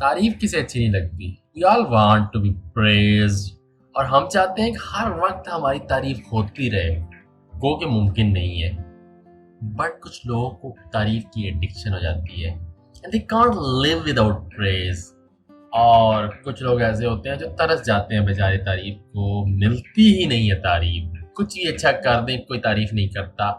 तारीफ किसे अच्छी नहीं लगती। We all want to be praised और हम चाहते हैं कि हर वक्त हमारी तारीफ होती रहे, गो कि मुमकिन नहीं है। बट कुछ लोगों को तारीफ की एडिक्शन हो जाती है and they can't live without praise. और कुछ लोग ऐसे होते हैं जो तरस जाते हैं बेचारे, तारीफ को मिलती ही नहीं है तारीफ। कुछ ही अच्छा कर दें, कोई तारीफ नहीं करता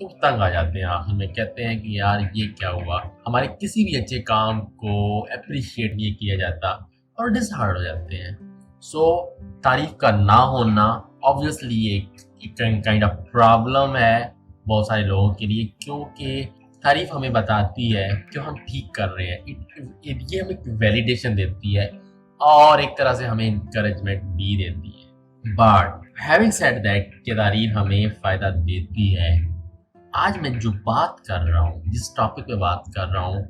तो तंग आ जाते हैं। आखिर में कहते हैं कि यार ये क्या हुआ, हमारे किसी भी अच्छे काम को अप्रिशिएट नहीं किया जाता और डिसहार्ट हो जाते हैं। सो तारीफ का ना होना ऑब्वियसली एक काइंड ऑफ प्रॉब्लम है बहुत सारे लोगों के लिए, क्योंकि तारीफ हमें बताती है कि हम ठीक कर रहे हैं। ये हमें वैलिडेशन देती है और एक तरह से हमें इंकरेजमेंट भी देती है। बट हैविंग सेड दैट कि तारीफ हमें फ़ायदा देती है, आज मैं जो बात कर रहा हूँ, जिस टॉपिक पे बात कर रहा हूँ,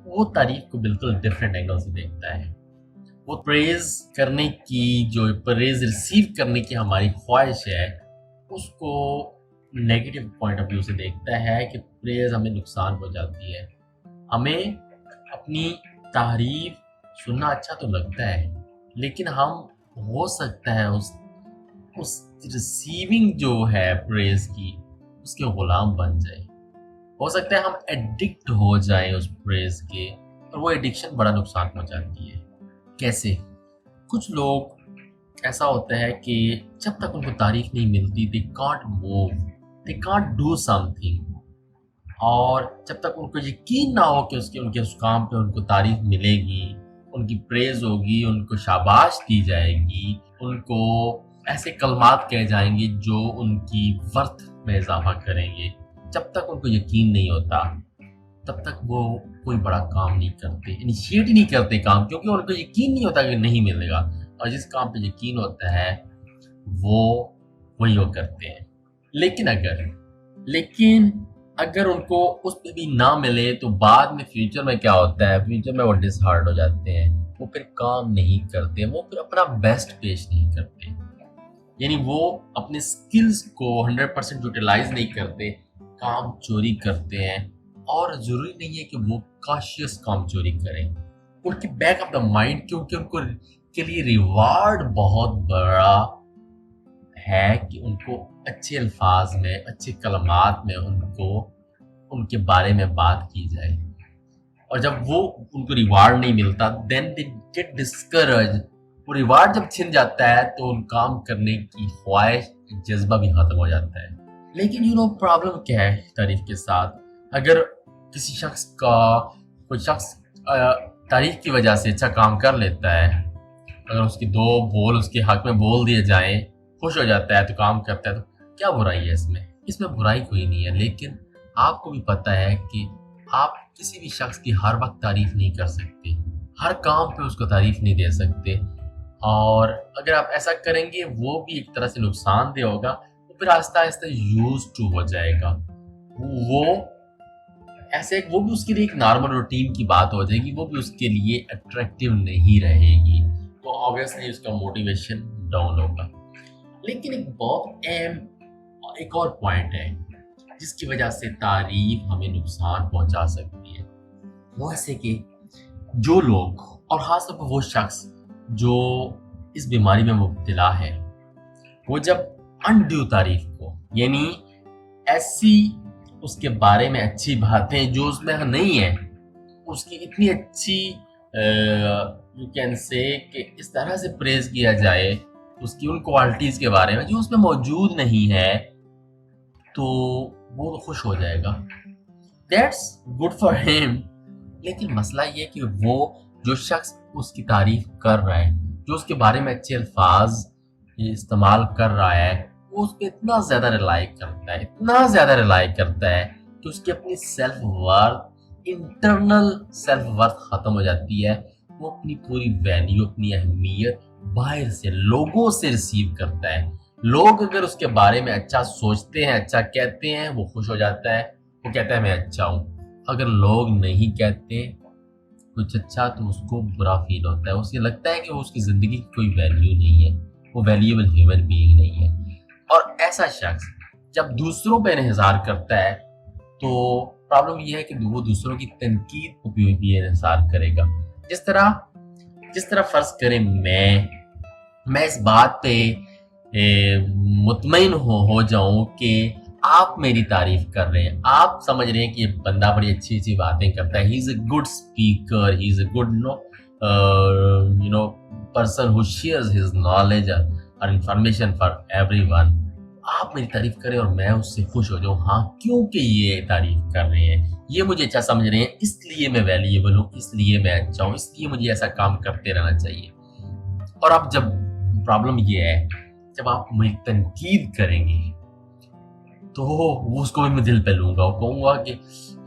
वो तारीफ को बिल्कुल डिफरेंट एंगल से देखता है। वो प्रेज करने की, जो प्रेज रिसीव करने की हमारी ख्वाहिश है, उसको नेगेटिव पॉइंट ऑफ व्यू से देखता है कि प्रेज हमें नुकसान पहुंचाती है। हमें अपनी तारीफ सुनना अच्छा तो लगता है, लेकिन हम हो सकता है उस रिसीविंग जो है प्रेज की, उसके गुलाम बन जाए। हो सकता है हम एडिक्ट हो जाएं उस प्रेज के, और वो एडिक्शन बड़ा नुकसान पहुंचाती है। कैसे? कुछ लोग ऐसा होता है कि जब तक उनको तारीफ नहीं मिलती, they can't move, they can't do something. और जब तक उनको यकीन ना हो कि उनके उस काम पे उनको तारीफ मिलेगी, उनकी प्रेज होगी, उनको शाबाश दी जाएगी, उनको ऐसे कलमात कहे जाएंगे जो उनकी वर्थ में इजाफा करेंगे, जब तक उनको यकीन नहीं होता तब तक वो कोई बड़ा काम नहीं करते, इनिशिएट ही नहीं करते काम, क्योंकि उनको यकीन नहीं होता कि नहीं मिलेगा। और जिस काम पे यकीन होता है वो वही वो करते हैं। लेकिन अगर उनको उस पे भी ना मिले तो बाद में फ्यूचर में क्या होता है, फ्यूचर में वो डिसहार्ट हो जाते हैं, वो फिर काम नहीं करते, वो फिर अपना बेस्ट पेश नहीं करते, यानी वो अपने स्किल्स को 100% यूटिलाइज नहीं करते, काम चोरी करते हैं। और जरूरी नहीं है कि वो कॉशियस काम चोरी करें, उनके बैक ऑफ द माइंड, क्योंकि उनको के लिए रिवार्ड बहुत बड़ा है कि उनको अच्छे अल्फाज में, अच्छे कलमात में उनको उनके बारे में बात की जाए। और जब वो उनको रिवार्ड नहीं मिलता, देन दे गेट डिस्करेज। वो रिवार्ड जब छिन जाता है तो उन काम करने की ख्वाहिश, जज्बा भी खत्म हो जाता है। लेकिन प्रॉब्लम क्या है तारीफ के साथ? अगर किसी शख्स का कोई शख्स तारीफ की वजह से अच्छा काम कर लेता है, अगर उसके दो बोल उसके हक में बोल दिए जाएं, खुश हो जाता है तो काम करता है, तो क्या बुराई है इसमें बुराई कोई नहीं है। लेकिन आपको भी पता है कि आप किसी भी शख्स की हर वक्त तारीफ नहीं कर सकते, हर काम पे उसको तारीफ नहीं दे सकते। और अगर आप ऐसा करेंगे वो भी एक तरह से नुकसानदेह होगा, तो फिर आहिस्ता आहिस्ता यूज टू हो जाएगा। वो भी उसके लिए एक नॉर्मल रूटीन की बात हो जाएगी, वो भी उसके लिए अट्रैक्टिव नहीं रहेगी, तो ऑब्वियसली उसका मोटिवेशन डाउन होगा। लेकिन एक बहुत अहम एक और पॉइंट है जिसकी वजह से तारीफ हमें नुकसान पहुंचा सकती है, वो ऐसे कि जो लोग, और खासतौर पर वो शख्स जो इस बीमारी में मुब्तला है, वो जब अनड्यू तारीफ को, यानी ऐसी उसके बारे में अच्छी बातें जो उसमें नहीं है, उसकी इतनी अच्छी यू कैन से कि इस तरह से प्रेज किया जाए उसकी उन क्वालिटीज के बारे में जो उसमें मौजूद नहीं है, तो वो खुश हो जाएगा, दैट्स गुड फॉर हिम। लेकिन मसला ये कि वो जो शख्स उसकी तारीफ कर रहा है, जो उसके बारे में अच्छे अल्फाज इस्तेमाल कर रहा है, वो उस पर इतना ज्यादा रिलाई करता है कि उसकी अपनी self worth, internal self worth खत्म हो जाती है। वो अपनी पूरी वैल्यू, अपनी अहमियत बाहर से, लोगों से रिसीव करता है। लोग अगर उसके बारे में अच्छा सोचते हैं, अच्छा कहते हैं, वो खुश हो जाता है, वो कहता है मैं अच्छा हूँ। अगर लोग नहीं कहते कुछ अच्छा तो उसको बुरा फील होता है, उसे लगता है कि वो उसकी जिंदगी की कोई वैल्यू नहीं है, वो वैल्यूएबल ह्यूमन बीइंग नहीं है। और ऐसा शख्स जब दूसरों पर इन्हिसार करता है तो प्रॉब्लम यह है कि वो दूसरों की तनकीद को भी इन्हिसार करेगा। जिस तरह फर्ज करें मैं इस बात पे मुतमईन हो जाऊं कि आप मेरी तारीफ कर रहे हैं, आप समझ रहे हैं कि ये बंदा बड़ी अच्छी अच्छी बातें करता है, he is a good speaker, he is a good person who shares his knowledge और इंफॉर्मेशन फॉर एवरीवन। आप मेरी तारीफ करें और मैं उससे खुश हो जाऊं, हाँ क्योंकि ये तारीफ कर रहे हैं, ये मुझे अच्छा समझ रहे हैं, इसलिए मैं वैल्यूएबल हूँ, इसलिए मैं अच्छा हूँ, इसलिए मुझे ऐसा काम करते रहना चाहिए। और अब जब प्रॉब्लम ये है, जब आप मेरी तनकीद करेंगे तो उसको भी मैं दिल पे लूंगा और कहूंगा कि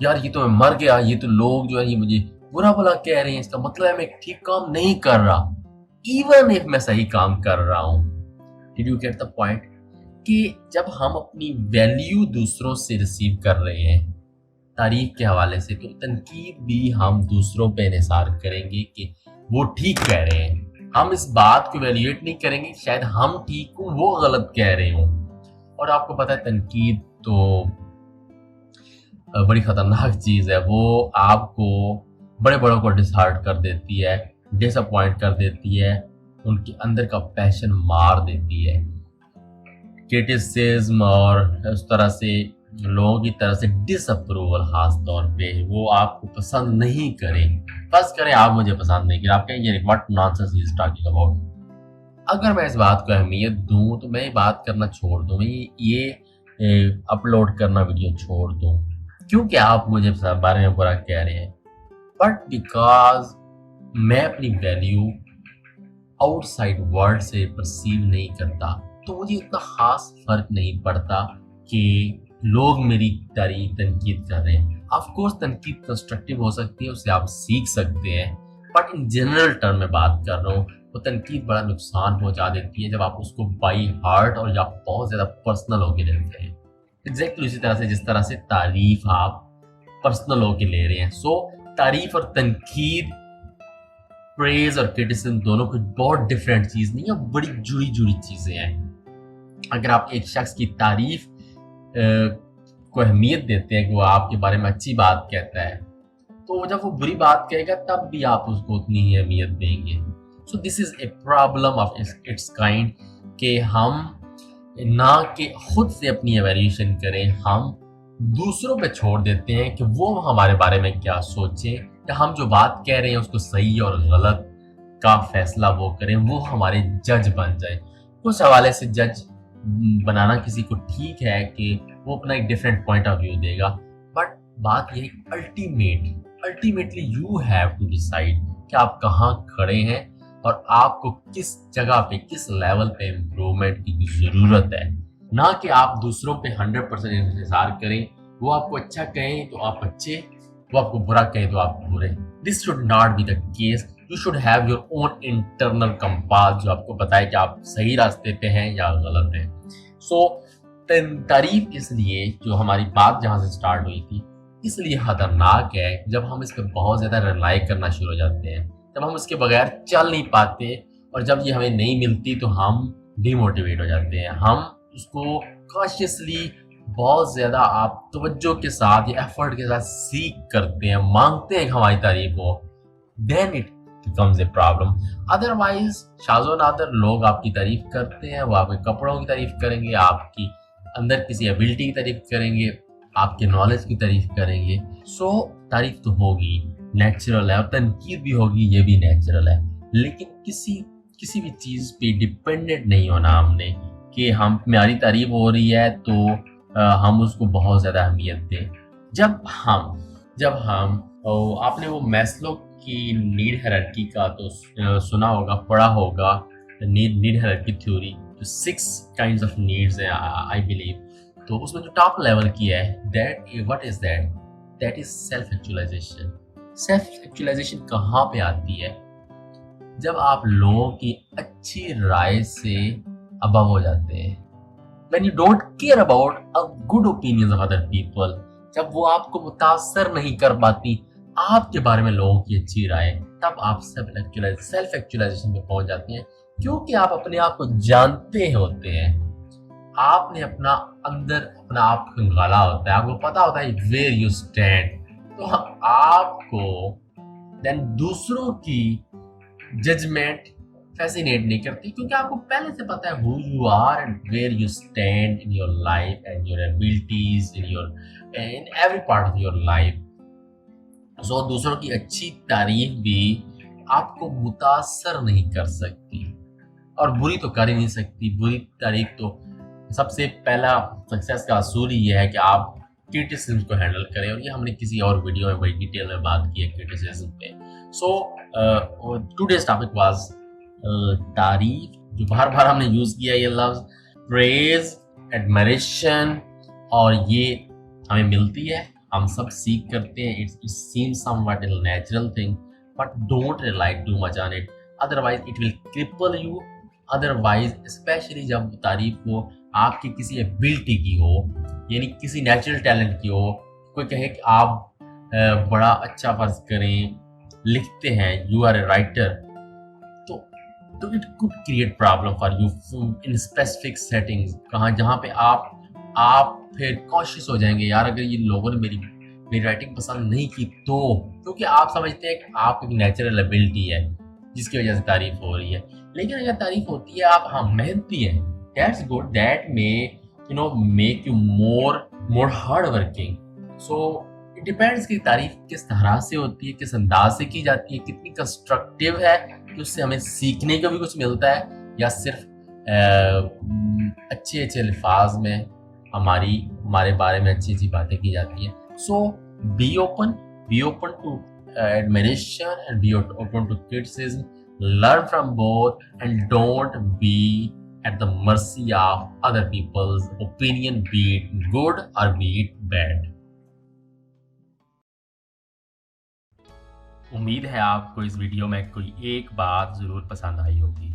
यार ये तो मैं मर गया, ये तो लोग जो है ये मुझे बुरा भला कह रहे हैं, इसका मतलब है मैं ठीक काम नहीं कर रहा, इवन इफ मैं सही काम कर रहा हूं। Did you get the point? कि जब हम अपनी वैल्यू दूसरों से रिसीव कर रहे हैं तारीफ के हवाले से, तो तनकीद भी हम दूसरों पे इन्हिसार करेंगे कि वो ठीक कह रहे हैं। हम इस बात को वैल्यूएट नहीं करेंगे शायद हम ठीक हूं वो गलत कह रहे हों। और आपको पता है तनकीद तो बड़ी खतरनाक चीज है, वो आपको बड़े बड़ों को डिसहार्ट कर देती है, डिसअपॉइंट कर देती है, उनके अंदर का पैशन मार देती है। क्रिटिसिज्म और उस तरह से लोगों की तरफ से डिसअप्रूवल, खास तौर पे वो आपको पसंद नहीं करें, बस करें आप मुझे पसंद नहीं करें, आप कहेंगे what nonsense he is talking about. अगर मैं इस बात को अहमियत दूं तो मैं ये बात करना छोड़ दूं, मैं ये अपलोड करना वीडियो छोड़ दूं, क्योंकि आप मुझे बारे में बुरा कह रहे हैं, बट बिकॉज मैं अपनी वैल्यू आउटसाइड वर्ल्ड से परसीव नहीं करता, तो मुझे इतना खास फर्क नहीं पड़ता कि लोग मेरी तारीफ तनकीद कर रहे हैं। ऑफ कोर्स तनकीद कंस्ट्रक्टिव हो सकती है, उससे आप सीख सकते हैं, बट इन जनरल टर्म में बात कर रहा हूँ, वो तनकीद बड़ा नुकसान पहुंचा देती है जब आप उसको बाई हार्ट और आप बहुत ज्यादा पर्सनल होके लेते हैं। एग्जैक्टली उसी तरह से जिस तरह से तारीफ आप पर्सनल होके ले रहे हैं। सो तारीफ और तनकीद, प्रेज और क्रिटिसिज्म दोनों कोई बहुत डिफरेंट चीज नहीं है, बड़ी जुड़ी जुड़ी चीजें हैं। अगर आप एक शख्स की तारीफ को अहमियत देते हैं कि वो आपके बारे में अच्छी बात कहता है, तो जब वो बुरी बात कहेगा तब भी आप उसको उतनी ही अहमियत देंगे। So this is a problem of its kind कि हम ना कि खुद से अपनी एवेल्यूशन करें, हम दूसरों पे छोड़ देते हैं कि वो हमारे बारे में क्या सोचें, या हम जो बात कह रहे हैं उसको सही और गलत का फैसला वो करें, वो हमारे जज बन जाए। उस हवाले से जज बनाना किसी को ठीक है कि वो अपना एक डिफरेंट पॉइंट ऑफ व्यू देगा, बट बात ये ultimately you have to decide कि आप कहाँ खड़े हैं और आपको किस जगह पे, किस लेवल पे इम्प्रूवमेंट की जरूरत है। ना कि आप दूसरों पे 100% इंतजार करें, वो आपको अच्छा कहें तो आप अच्छे, वो आपको बुरा कहें तो आप बुरे। This should not be the case. You should have your own internal compass जो आपको बताए कि आप सही रास्ते पे हैं या गलत हैं। सो तारीफ इसलिए, जो हमारी बात जहां से स्टार्ट हुई थी, इसलिए खतरनाक है जब हम इस पर बहुत ज्यादा रिलाई करना शुरू हो जाते हैं, जब हम इसके बगैर चल नहीं पाते, और जब ये हमें नहीं मिलती तो हम डिमोटिवेट हो जाते हैं। हम उसको कॉन्शियसली बहुत ज्यादा आप तवज्जो के साथ या एफर्ट के साथ सीख करते हैं, मांगते हैं कि हमारी तारीफ हो, then it becomes a problem. Otherwise शाज़ो नादर लोग आपकी तारीफ करते हैं, वो आपके कपड़ों की तारीफ करेंगे, आपकी अंदर किसी एबिलिटी की तारीफ करेंगे, आपके नॉलेज की तारीफ करेंगे। सो तारीफ तो होगी, नेचुरल है, और तनकीद भी होगी, ये भी नेचुरल है, लेकिन किसी भी चीज़ पे डिपेंडेंट नहीं होना हमने कि हमारी तारीफ हो रही है तो हम उसको बहुत ज़्यादा अहमियत दें। जब हम आपने वो मैस्लो की नीड हायरार्की का तो सुना होगा, पढ़ा होगा, नीड हायरार्की थ्योरी, जो 6 काइंड्स ऑफ नीड्स है आई बिलीव। तो उसमें जो टॉप लेवल की है, what is that is self actualization. Self actualization कहाँ पे आती है? जब आप लोगों की अच्छी राय से अबव हो जाते हैं, when you don't care about a good opinions of other people, जब वो आपको मुतासर नहीं कर पाती आपके बारे में लोगों की अच्छी राय, तब आप सेल्फ एक्चुअलाइजेशन में पहुंच जाते हैं, क्योंकि आप अपने आप को जानते होते हैं, आपने अपना आप खंगाला होता है, आपको पता होता है वेयर यू स्टैंड, तो आपको देन दूसरों की जजमेंट फैसिनेट नहीं करती, क्योंकि आपको पहले से पता है who you are and where you stand in your life and your abilities in every part of your life. So दूसरों की अच्छी तारीफ भी आपको मुतासर नहीं कर सकती, और बुरी तो कर ही नहीं सकती। बुरी तारीफ तो सबसे पहला सक्सेस का असूल ही ये है कि आप क्रिटिसिज्म को हैंडल करें, और ये हमने किसी और वीडियो में बड़ी डिटेल में बात की है क्रिटिसिज्म पे। सो टुडेज टॉपिक वाज तारीफ, जो बार बार हमने यूज किया ये लफ्ज प्रेज, एडमिरेशन, और ये हमें मिलती है, हम सब सीख करते हैं। It seems somewhat a natural thing, but don't rely too much on it, otherwise it will cripple you। Otherwise specially जब तारीफ हो आपकी किसी एबिलिटी की हो, यानी किसी नेचुरल टैलेंट की हो, कोई कहे कि आप बड़ा अच्छा फर्ज करें लिखते हैं, यू आर ए राइटर, तो it could create problem for you in specific settings, कहाँ जहाँ पे आप फिर कॉशियस हो जाएंगे, यार अगर ये लोगों ने मेरी राइटिंग पसंद नहीं की तो, क्योंकि आप समझते हैं कि आपकी एक नेचुरल एबिलिटी है जिसकी वजह से तारीफ हो रही है। लेकिन अगर तारीफ होती है आप मेहनती हैं, that's good, that may make you more hard working. So it depends कि तारीफ किस तरह से होती है, किस अंदाज से की जाती है, कितनी कंस्ट्रक्टिव है कि उससे हमें सीखने को भी कुछ मिलता है, या सिर्फ अच्छे अल्फाज में हमारे बारे में अच्छी बातें की जाती हैं। So be open to admiration and be open to criticism, learn from both, and don't be at the mercy of other people's opinion, be it good or be it bad। उम्मीद है आपको इस वीडियो में कोई एक बात ज़रूर पसंद आई होगी,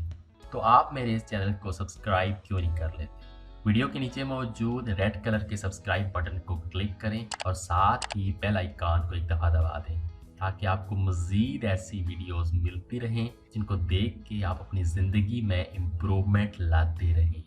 तो आप मेरे इस चैनल को सब्सक्राइब क्यों नहीं कर लेते। वीडियो के नीचे मौजूद रेड कलर के सब्सक्राइब बटन को क्लिक करें और साथ ही बेल आइकॉन को एक दफ़ा दबा दें, ताकि आपको मज़ीद ऐसी वीडियोस मिलती रहें जिनको देख के आप अपनी ज़िंदगी में इम्प्रूवमेंट लाते रहें।